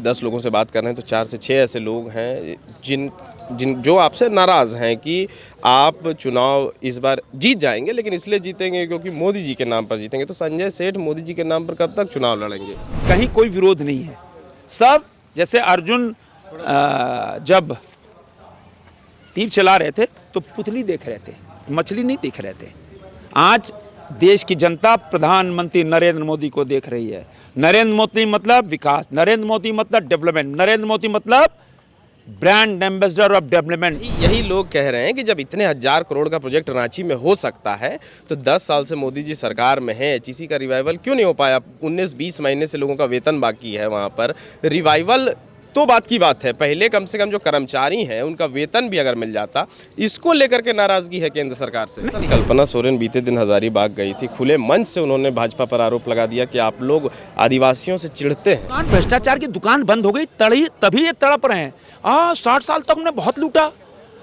10 लोगों से बात कर रहे हैं तो 4 से 6 ऐसे लोग हैं जो आपसे नाराज़ हैं कि आप चुनाव इस बार जीत जाएंगे, लेकिन इसलिए जीतेंगे क्योंकि मोदी जी के नाम पर जीतेंगे। तो संजय सेठ मोदी जी के नाम पर कब तक चुनाव लड़ेंगे? कहीं कोई विरोध नहीं है। सब जैसे अर्जुन जब तीर चला रहे थे तो पुतली देख रहे थे, मछली नहीं देख रहे थे। आज देश की जनता प्रधानमंत्री नरेंद्र मोदी को देख रही है। नरेंद्र मोदी मतलब विकास, नरेंद्र मोदी मतलब डेवलपमेंट, नरेंद्र मोदी मतलब ब्रांड एम्बेसडर ऑफ डेवलपमेंट। यही लोग कह रहे हैं कि जब इतने 1000 करोड़ का प्रोजेक्ट रांची में हो सकता है तो 10 साल से मोदी जी सरकार में है, एचईसी का रिवाइवल क्यों नहीं हो पाया? 19-20 महीने से लोगों का वेतन बाकी है वहाँ पर। रिवाइवल तो बात की बात है, पहले कम से कम जो कर्मचारी हैं उनका वेतन भी अगर मिल जाता, इसको लेकर के नाराजगी है केंद्र सरकार से। कल्पना सोरेन बीते दिन हजारीबाग गई थी, खुले मंच से उन्होंने भाजपा पर आरोप लगा दिया कि आप लोग आदिवासियों से चिढ़ते हैं। भ्रष्टाचार की दुकान बंद हो गई तभी ये तड़प रहे हैं। 60 साल तक हमने बहुत लूटा,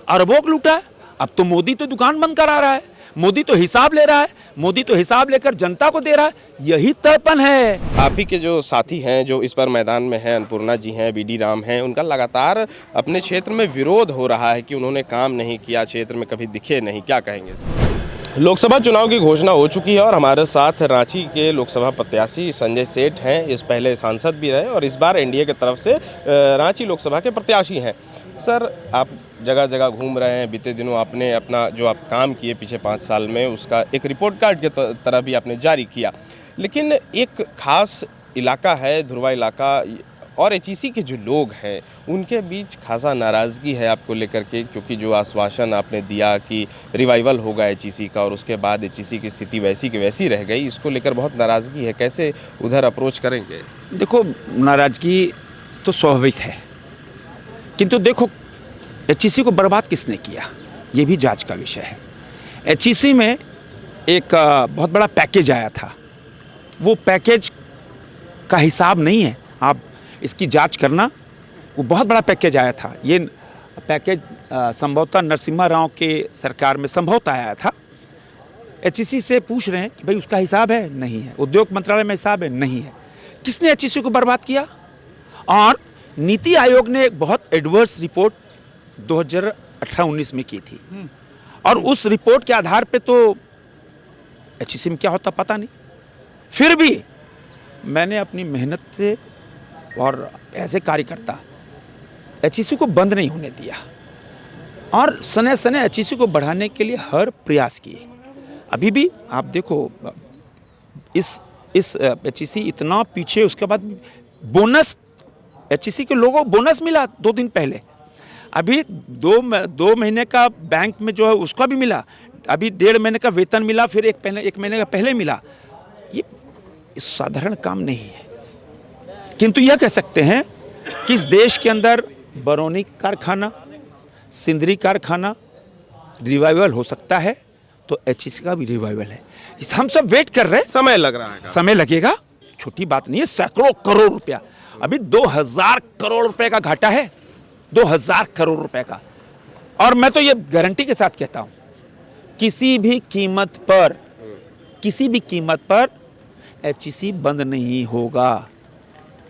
अरबों को लूटा। अब तो मोदी तो दुकान बंद करा रहा है, मोदी तो हिसाब ले रहा है, मोदी तो हिसाब लेकर जनता को दे रहा है। यही तड़पन है। आप ही के जो साथी हैं जो इस पर मैदान में हैं, अन्नपूर्णा जी हैं, बीडी राम हैं, उनका लगातार अपने क्षेत्र में विरोध हो रहा है कि उन्होंने काम नहीं किया, क्षेत्र में कभी दिखे नहीं। क्या कहेंगे? लोकसभा चुनाव की घोषणा हो चुकी है और हमारे साथ रांची के लोकसभा प्रत्याशी संजय सेठ हैं। इस पहले सांसद भी रहे और इस बार एनडीए की तरफ से रांची लोकसभा के प्रत्याशी हैं। सर, आप जगह जगह घूम रहे हैं, बीते दिनों आपने अपना जो आप काम किए पिछले 5 साल में उसका एक रिपोर्ट कार्ड की तरह भी आपने जारी किया, लेकिन एक खास इलाका है ध्रुवा इलाका और एचईसी के जो लोग हैं उनके बीच खासा नाराज़गी है आपको लेकर के, क्योंकि जो आश्वासन आपने दिया कि रिवाइवल होगा एचईसी का और उसके बाद एचईसी की स्थिति वैसी की वैसी रह गई, इसको लेकर बहुत नाराज़गी है। कैसे उधर अप्रोच करेंगे? देखो, नाराज़गी तो स्वाभाविक है, किंतु देखो एचईसी को बर्बाद किसने किया ये भी जांच का विषय है। एचईसी में एक बहुत बड़ा पैकेज आया था, वो पैकेज का हिसाब नहीं है, आप इसकी जांच करना। वो बहुत बड़ा पैकेज आया था। ये पैकेज संभवतः नरसिम्हा राव के सरकार में संभवतः आया था। एचईसी से पूछ रहे हैं कि भाई उसका हिसाब है? नहीं है। उद्योग मंत्रालय में हिसाब है? नहीं है। किसने एचईसी को बर्बाद किया? और नीति आयोग ने एक बहुत एडवर्स रिपोर्ट 2018-19 में की थी और उस रिपोर्ट के आधार पे तो एचईसी में क्या होता पता नहीं। फिर भी मैंने अपनी मेहनत से और ऐसे कार्यकर्ता एचईसी को बंद नहीं होने दिया और सने सने एचईसी को बढ़ाने के लिए हर प्रयास किए। अभी भी आप देखो इस एचईसी इतना पीछे, उसके बाद बोनस एचईसी के लोगों को बोनस मिला 2 दिन पहले। अभी 2 महीने का बैंक में जो है उसका भी मिला। अभी 1.5 महीने का वेतन मिला, फिर 1 महीने का पहले मिला। ये साधारण काम नहीं है, किंतु यह कह सकते हैं कि इस देश के अंदर बरौनी कारखाना, सिंदरी कारखाना रिवाइवल हो सकता है तो एचईसी का भी रिवाइवल है। हम सब वेट कर रहे हैं। समय लग रहा है। समय लगेगा, छोटी बात नहीं है। सैकड़ों करोड़ रुपया, अभी 2000 करोड़ रुपए का घाटा है, 2000 करोड़ रुपए का। और मैं तो ये गारंटी के साथ कहता हूं, किसी भी कीमत पर एचईसी बंद नहीं होगा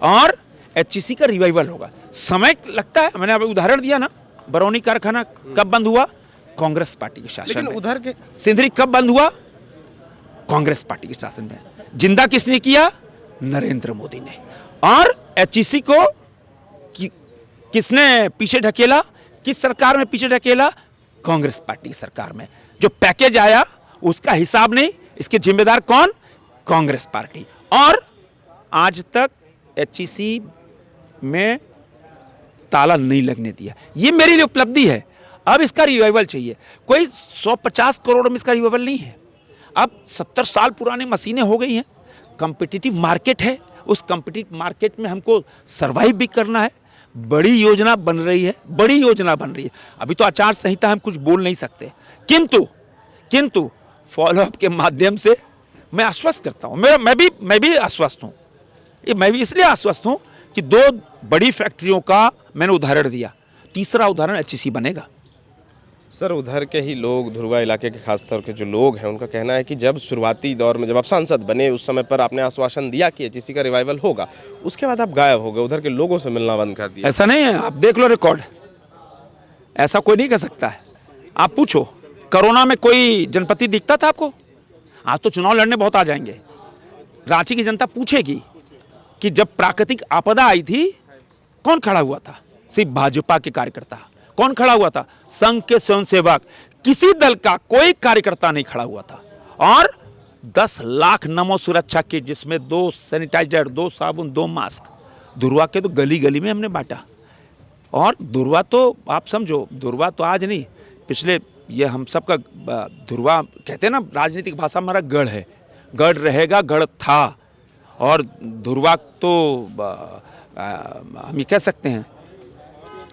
और एचईसी का रिवाइवल होगा। समय लगता है, मैंने अभी उदाहरण दिया ना, बरौनी कारखाना कब बंद हुआ? कांग्रेस पार्टी के शासन में। उधर के सिंदरी कब बंद हुआ? कांग्रेस पार्टी के शासन में। जिंदा किसने किया? नरेंद्र मोदी ने। और एचईसी को किसने पीछे ढकेला? किस सरकार में पीछे ढकेला? कांग्रेस पार्टी की सरकार में। जो पैकेज आया उसका हिसाब नहीं, इसके जिम्मेदार कौन? कांग्रेस पार्टी। और आज तक एचईसी में ताला नहीं लगने दिया। ये मेरी लिए उपलब्धि है। अब इसका रिवाइवल चाहिए। कोई 150 करोड़ में इसका रिवाइवल नहीं है। अब 70 साल पुरानी मशीनें हो गई हैं, कॉम्पिटिटिव मार्केट है, उस कॉम्पिटिटिव मार्केट में हमको सर्वाइव भी करना है। बड़ी योजना बन रही है, अभी तो आचार संहिता हम कुछ बोल नहीं सकते, किंतु फॉलोअप के माध्यम से मैं आश्वस्त करता हूँ। मैं भी आश्वस्त हूँ। मैं भी इसलिए आश्वस्त हूँ कि 2 बड़ी फैक्ट्रियों का मैंने उदाहरण दिया, तीसरा उदाहरण एचईसी बनेगा। सर उधर के ही लोग, ध्रुवा इलाके के खासतौर के जो लोग हैं, उनका कहना है कि जब शुरुआती दौर में जब आप सांसद बने उस समय पर आपने आश्वासन दिया कि एचईसी का रिवाइवल होगा, उसके बाद आप गायब हो गए, उधर के लोगों से मिलना बंद कर दिया। ऐसा नहीं है, आप देख लो रिकॉर्ड, ऐसा कोई नहीं कर सकता है। आप पूछो, कोरोना में कोई जनप्रतिनिधि दिखता था आपको? आज तो चुनाव लड़ने बहुत आ जाएंगे। रांची की जनता पूछेगी कि जब प्राकृतिक आपदा आई थी कौन खड़ा हुआ था? सिर्फ भाजपा के कार्यकर्ता। कौन खड़ा हुआ था? संघ के स्वयंसेवक। किसी दल का कोई कार्यकर्ता नहीं खड़ा हुआ था। और 10 लाख नमो सुरक्षा किट, जिसमें 2 सैनिटाइजर, 2 साबुन, 2 मास्क, दुर्वा के तो गली गली में हमने बांटा। और दुर्वा तो आप समझो, दुर्वा तो आज नहीं, पिछले ये हम सबका दुर्वा कहते हैं ना, राजनीतिक भाषा में हमारा गढ़ है, गढ़ रहेगा, गढ़ था। और दुर्वा तो हम ये कह सकते हैं,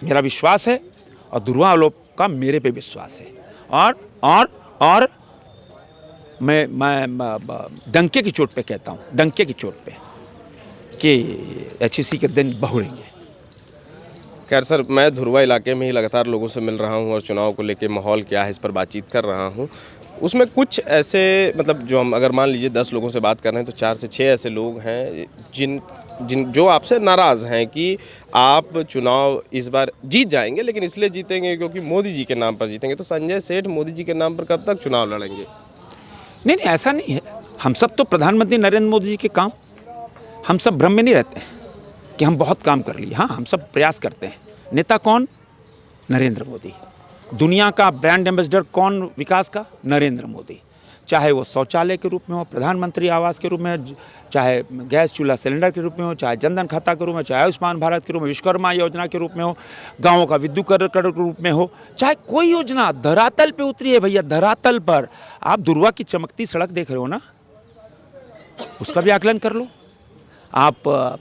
मेरा विश्वास है और दुर्वा लोग का मेरे पे विश्वास है। और मैं डंके की चोट पे कहता हूँ, डंके की चोट पे, कि एचईसी के दिन बहुरेंगे। खैर सर, मैं ध्रुवा इलाके में ही लगातार लोगों से मिल रहा हूं और चुनाव को लेकर माहौल क्या है इस पर बातचीत कर रहा हूं। उसमें कुछ ऐसे, मतलब जो हम अगर मान लीजिए 10 लोगों से बात कर रहे हैं तो 4 से 6 ऐसे लोग हैं जो आपसे नाराज़ हैं कि आप चुनाव इस बार जीत जाएंगे, लेकिन इसलिए जीतेंगे क्योंकि मोदी जी के नाम पर जीतेंगे। तो संजय सेठ मोदी जी के नाम पर कब तक चुनाव लड़ेंगे? नहीं, ऐसा नहीं है। हम सब तो प्रधानमंत्री नरेंद्र मोदी जी के काम, हम सब भ्रम में नहीं रहते हैं कि हम बहुत काम कर लिए। हाँ, हम सब प्रयास करते हैं। नेता कौन? नरेंद्र मोदी। दुनिया का ब्रांड एम्बेसडर कौन विकास का? नरेंद्र मोदी। चाहे वो शौचालय के रूप में हो, प्रधानमंत्री आवास के रूप में, चाहे गैस चूल्हा सिलेंडर के रूप में हो, चाहे जनधन खाता के रूप में, चाहे आयुष्मान भारत के रूप में, विश्वकर्मा योजना के रूप में हो, गाँवों का विद्युतीकरण के रूप में हो, चाहे कोई योजना धरातल पे उतरी है भैया, धरातल पर। आप दुर्वा की चमकती सड़क देख रहे हो ना, उसका भी आकलन कर लो। आप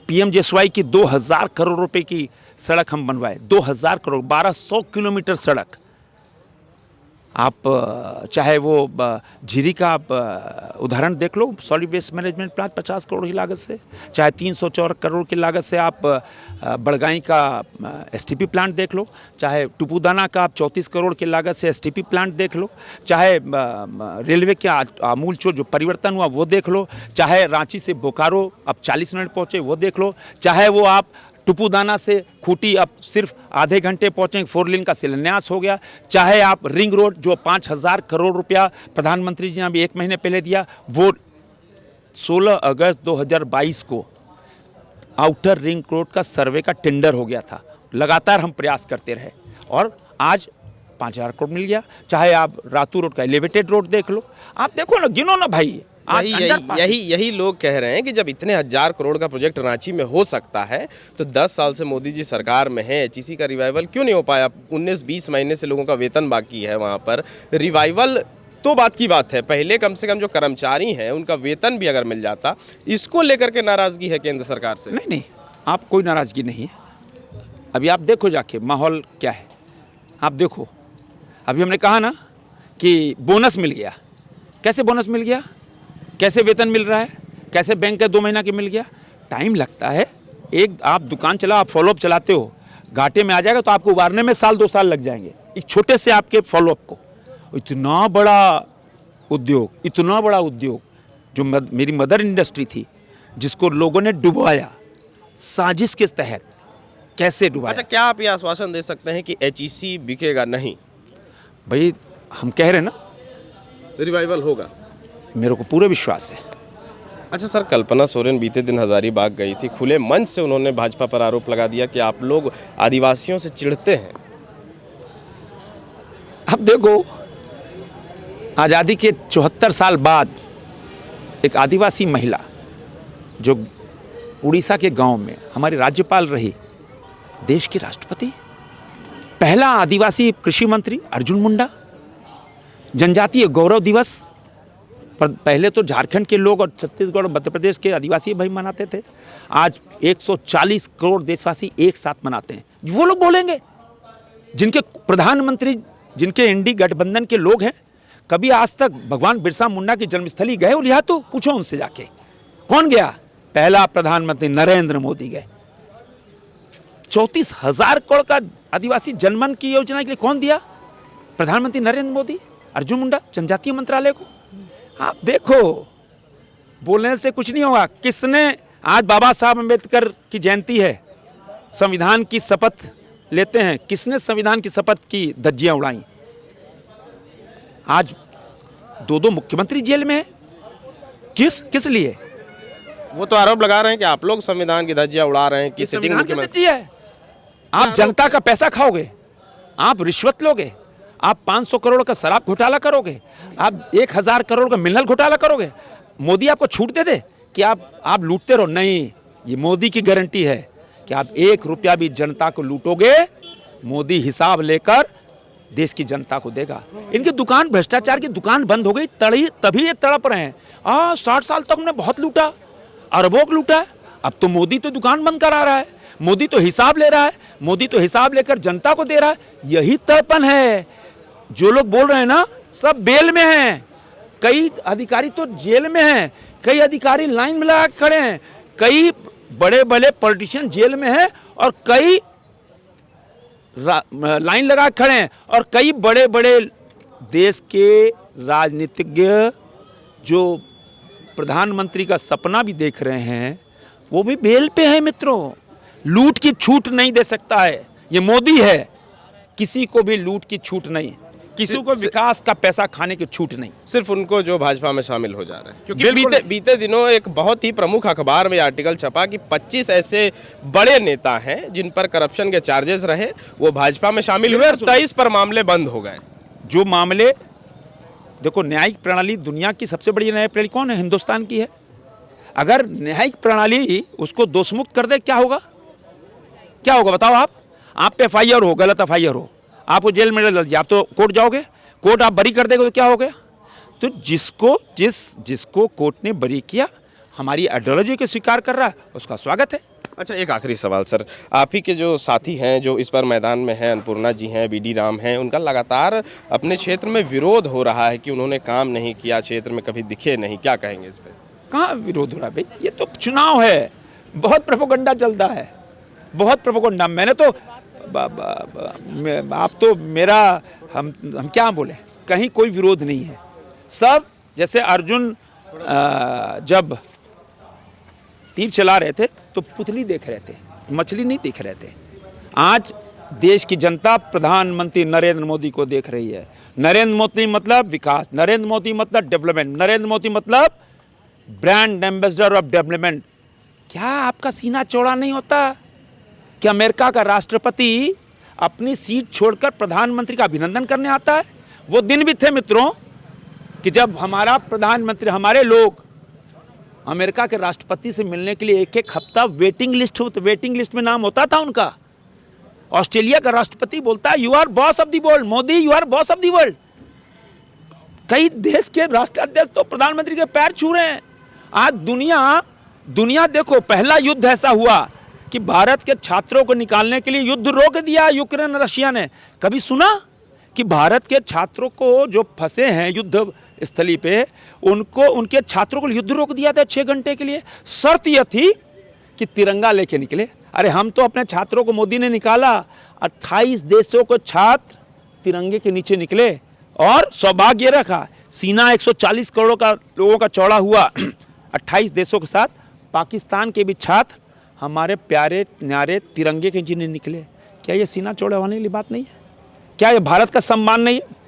पीएमजीएसवाई की 2000 करोड़ रुपए की सड़क हम बनवाए, 2000 करोड़, 1200 किलोमीटर सड़क। आप चाहे वो झीरी का आप उदाहरण देख लो, solid waste management plant 50 crore की लागत से, चाहे 304 करोड़ की लागत से आप बड़गाई का एसटीपी प्लांट देख लो, चाहे टुपुदाना का आप 34 करोड़ की लागत से एसटीपी प्लांट देख लो, चाहे रेलवे के आमूल चो जो परिवर्तन हुआ वो देख लो, चाहे रांची से बोकारो अब 40 मिनट पहुँचे वो देख लो, चाहे वो आप टुपुदाना से खूंटी अब सिर्फ आधे घंटे पहुँचेंगे, 4 लेन का शिलान्यास हो गया, चाहे आप रिंग रोड जो 5000 करोड़ रुपया प्रधानमंत्री जी ने अभी 1 महीने पहले दिया, वो 16 अगस्त 2022 को आउटर रिंग रोड का सर्वे का टेंडर हो गया था। लगातार हम प्रयास करते रहे और आज 5000 करोड़ मिल गया। चाहे आप रातू रोड का एलिवेटेड रोड देख लो, आप देखो ना, गिनो ना भाई। यही लोग कह रहे हैं कि जब इतने 1000 करोड़ का प्रोजेक्ट रांची में हो सकता है तो 10 साल से मोदी जी सरकार में है, एचईसी का रिवाइवल क्यों नहीं हो पाया? 19-20 महीने से लोगों का वेतन बाकी है वहाँ पर। रिवाइवल तो बात की बात है, पहले कम से कम जो कर्मचारी हैं उनका वेतन भी अगर मिल जाता। इसको लेकर के नाराज़गी है केंद्र सरकार से? नहीं, आप कोई नाराज़गी नहीं है। अभी आप देखो जाके माहौल क्या है, आप देखो। अभी हमने कहा ना कि बोनस मिल गया। कैसे बोनस मिल गया? कैसे वेतन मिल रहा है? कैसे बैंक का 2 महीना की मिल गया? टाइम लगता है। एक आप दुकान चलाओ, आप फॉलोअप चलाते हो, घाटे में आ जाएगा तो आपको उबारने में 1-2 साल लग जाएंगे, एक छोटे से आपके फॉलोअप को। इतना बड़ा उद्योग जो मेरी मदर इंडस्ट्री थी, जिसको लोगों ने डुबाया साजिश के तहत। कैसे डुबाया? अच्छा, क्या आप ये आश्वासन दे सकते हैं कि एचईसी बिकेगा नहीं? भाई हम कह रहे हैं ना, रिवाइवल होगा, मेरे को पूरा विश्वास है। अच्छा सर, कल्पना सोरेन बीते दिन हजारीबाग गई थी, खुले मंच से उन्होंने भाजपा पर आरोप लगा दिया कि आप लोग आदिवासियों से चिढ़ते हैं। अब देखो, आज़ादी के 74 साल बाद एक आदिवासी महिला जो उड़ीसा के गांव में हमारी राज्यपाल रही, देश के राष्ट्रपति, पहला आदिवासी कृषि मंत्री अर्जुन मुंडा, जनजातीय गौरव दिवस पहले तो झारखंड के लोग और छत्तीसगढ़ और मध्य प्रदेश के आदिवासी भाई मनाते थे, आज 140 करोड़ देशवासी एक साथ मनाते हैं। वो लोग बोलेंगे जिनके प्रधानमंत्री, जिनके एनडी गठबंधन के लोग हैं, कभी आज तक भगवान बिरसा मुंडा की जन्मस्थली गए हो? तो पूछो उनसे जाके, कौन गया? पहला प्रधानमंत्री नरेंद्र मोदी गए। 34,000 करोड़ का आदिवासी जनमन की योजना के लिए कौन दिया? प्रधानमंत्री नरेंद्र मोदी, अर्जुन मुंडा, जनजातीय मंत्रालय को। आप देखो, बोलने से कुछ नहीं होगा। किसने, आज बाबा साहब अम्बेडकर की जयंती है, संविधान की शपथ लेते हैं, किसने संविधान की शपथ की धज्जियां उड़ाई? आज दो मुख्यमंत्री जेल में है। किस लिए? वो तो आरोप लगा रहे हैं कि आप लोग संविधान की धज्जियां उड़ा रहे हैं कि सिटिंग संविधान की मुख्यमंत्री धज्जी है। आप जनता का पैसा खाओगे, आप रिश्वत लोगे, आप 500 करोड़ का शराब घोटाला करोगे, आप 1000 करोड़ का मिनरल घोटाला करोगे। मोदी आपको छूट दे कि आप लूटते रहो? नहीं, ये मोदी की गारंटी है कि आप 1 रुपया भी जनता को लूटोगे, मोदी हिसाब लेकर देश की जनता को देगा। इनकी दुकान, भ्रष्टाचार की दुकान बंद हो गई, तभी ये तड़प रहे हैं। 60 साल तक हमने बहुत लूटा, अरबों को लूटा, अब तो मोदी तो दुकान बंद करा रहा है, मोदी तो हिसाब ले रहा है, मोदी तो हिसाब लेकर जनता को दे रहा है। यही तड़पन है। जो लोग बोल रहे हैं ना, सब बेल में हैं, कई अधिकारी तो जेल में हैं, कई अधिकारी लाइन में लगा खड़े हैं, कई बड़े बड़े पॉलिटिशियन जेल में हैं, और कई लाइन लगा खड़े हैं, और कई बड़े बड़े देश के राजनीतिज्ञ जो प्रधानमंत्री का सपना भी देख रहे हैं, वो भी बेल पे है। मित्रों, लूट की छूट नहीं दे सकता है, ये मोदी है। किसी को भी लूट की छूट नहीं, किसी को विकास का पैसा खाने की छूट नहीं, सिर्फ उनको जो भाजपा में शामिल हो जा रहे हैं। क्योंकि बीते दिनों एक बहुत ही प्रमुख अखबार में आर्टिकल छपा कि 25 ऐसे बड़े नेता हैं जिन पर करप्शन के चार्जेस रहे, वो भाजपा में शामिल हुए और 23 पर मामले बंद हो गए। जो मामले, देखो, न्यायिक प्रणाली दुनिया की सबसे बड़ी न्यायिक प्रणाली कौन है? हिंदुस्तान की है। अगर न्यायिक प्रणाली उसको दोषमुक्त कर दे, क्या होगा? क्या होगा बताओ? आप पे FIR हो, गलत FIR हो, आपको जेल में डाल दिया, आप तो कोर्ट जाओगे, कोर्ट आप बरी कर देगा तो क्या हो गया? तो जिसको कोर्ट ने बरी किया, हमारी आइडियोलॉजी को स्वीकार कर रहा है, उसका स्वागत है। अच्छा, एक आखिरी सवाल सर, आप ही के जो साथी हैं जो इस पर मैदान में हैं, अन्नपूर्णा जी हैं, BD राम हैं, उनका लगातार अपने क्षेत्र में विरोध हो रहा है कि उन्होंने काम नहीं किया, क्षेत्र में कभी दिखे नहीं, क्या कहेंगे इस पर? कहाँ विरोध हो रहा है भाई? ये तो चुनाव है, बहुत प्रोपेगेंडा चलता है, बहुत प्रोपेगेंडा। मैंने तो आप तो मेरा, हम क्या बोले, कहीं कोई विरोध नहीं है। सब जैसे अर्जुन जब तीर चला रहे थे तो पुतली देख रहे थे, मछली नहीं देख रहे थे। आज देश की जनता प्रधानमंत्री नरेंद्र मोदी को देख रही है। नरेंद्र मोदी मतलब विकास, नरेंद्र मोदी मतलब डेवलपमेंट, नरेंद्र मोदी मतलब ब्रांड एम्बेसडर ऑफ डेवलपमेंट। क्या आपका सीना चौड़ा नहीं होता? क्या अमेरिका का राष्ट्रपति अपनी सीट छोड़कर प्रधानमंत्री का अभिनंदन करने आता है? वो दिन भी थे मित्रों कि जब हमारा प्रधानमंत्री, हमारे लोग अमेरिका के राष्ट्रपति से मिलने के लिए 1-1 हफ्ता वेटिंग लिस्ट में नाम होता था उनका। ऑस्ट्रेलिया का राष्ट्रपति बोलता है, you are boss of the world, Modi you are boss of the world. कई देश के राष्ट्राध्यक्ष तो प्रधानमंत्री के पैर छू रहे हैं। आज दुनिया देखो, पहला युद्ध ऐसा हुआ कि भारत के छात्रों को निकालने के लिए युद्ध रोक दिया यूक्रेन और रशिया ने। कभी सुना कि भारत के छात्रों को जो फंसे हैं युद्ध स्थली पे, उनको, उनके छात्रों को युद्ध रोक दिया था 6 घंटे के लिए। शर्त यह थी कि तिरंगा लेके निकले। अरे हम तो अपने छात्रों को, मोदी ने निकाला, 28 देशों को छात्र तिरंगे के नीचे निकले और सौभाग्य रखा, सीना 140 करोड़ का लोगों का चौड़ा हुआ। 28 देशों के साथ पाकिस्तान के भी छात्र हमारे प्यारे न्यारे तिरंगे के नीचे निकले। क्या ये सीना चौड़ा होने की बात नहीं है? क्या ये भारत का सम्मान नहीं है?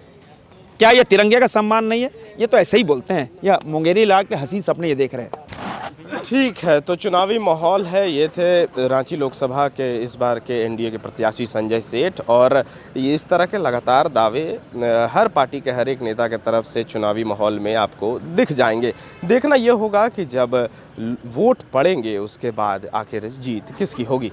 क्या ये तिरंगे का सम्मान नहीं है? ये तो ऐसे ही बोलते हैं, या मुंगेरी ला के हंसी सपने ये देख रहे हैं। ठीक है, तो चुनावी माहौल है। ये थे रांची लोकसभा के इस बार के एनडीए के प्रत्याशी संजय सेठ, और इस तरह के लगातार दावे हर पार्टी के हर एक नेता के तरफ से चुनावी माहौल में आपको दिख जाएंगे। देखना ये होगा कि जब वोट पड़ेंगे उसके बाद आखिर जीत किसकी होगी।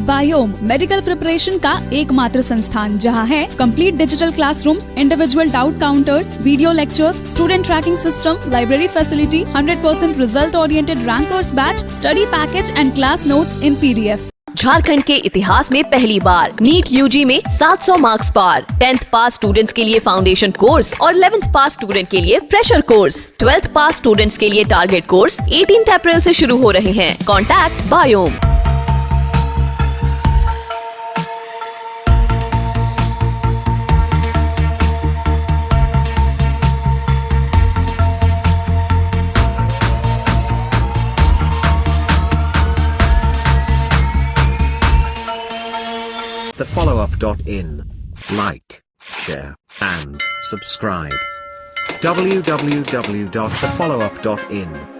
बायोम मेडिकल प्रिपरेशन का एकमात्र संस्थान, जहां है complete digital classrooms, individual doubt counters, video lectures, student tracking system, library facility, 100% result oriented rankers batch, study package and class notes in PDF। Jharkhand के इतिहास में पहली बार नीट यूजी में 700 मार्क्स पार। 10th पास स्टूडेंट्स के लिए फाउंडेशन कोर्स और 11th पास student के लिए फ्रेशर कोर्स। 12th पास स्टूडेंट्स के लिए टारगेट कोर्स 18 अप्रैल से शुरू हो रहे हैं। Contact biome. thefollowup.in. Like, share, and subscribe. www.thefollowup.in